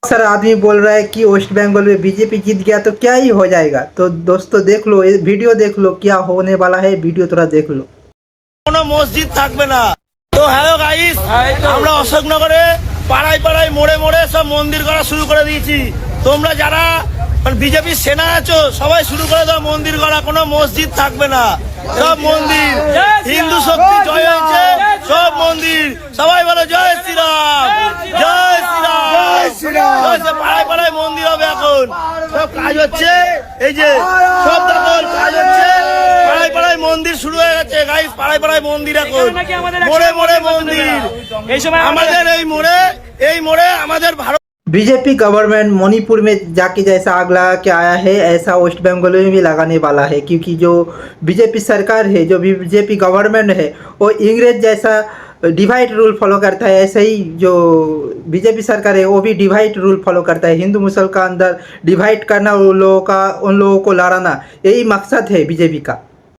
Sir आदमी बोल रहा है कि वेस्ट बंगाल में बीजेपी जीत गया तो क्या ही हो जाएगा। तो दोस्तों देख लो, ये वीडियो देख लो क्या होने वाला है। वीडियो थोड़ा देख लो। কোনো মসজিদ থাকবে না। তো হ্যালো গাইস, আমরা অশোকনগরে পাড়ায় পাড়ায় মোড়ে মোড়ে সব মন্দির করা শুরু করে দিয়েছি। তোমরা যারা বিজেপি সেনা আছো সবাই শুরু করে দাও মন্দির করা। কোনো মসজিদ থাকবে না, সব মন্দির। হিন্দু শক্তি জয় হয়েছে, সব মন্দির। সবাই বলে জয় শ্রীরাম, জয় শ্রীরাম, জয় শ্রীরাম। পাড়ায় পাড়ায় মন্দির হবে এখন। সব কাজ হচ্ছে, এই যে সব দখল কাজ হচ্ছে। পাড়ায় পাড়ায় মন্দির শুরু হয়ে গেছে গাইস। পাড়ায় পাড়ায় মন্দির এখন, মোড়ে মোড়ে মন্দির। আমাদের এই মোড়ে আমাদের ভারত बीजेपी गवर्नमेंट मणिपुर में जाके जैसा आग लगा के आया है ऐसा वेस्ट बंगाल में भी लगाने वाला है, क्योंकि जो बीजेपी सरकार है, जो बीजेपी गवर्नमेंट है, वो इंग्रेज जैसा डिवाइड रूल फॉलो करता है। ऐसे ही जो बीजेपी सरकार है वो भी डिवाइड रूल फॉलो करता है। हिंदू मुसलमान का अंदर डिवाइड करना, उन लोगों को लड़ाना, यही मकसद है बीजेपी का।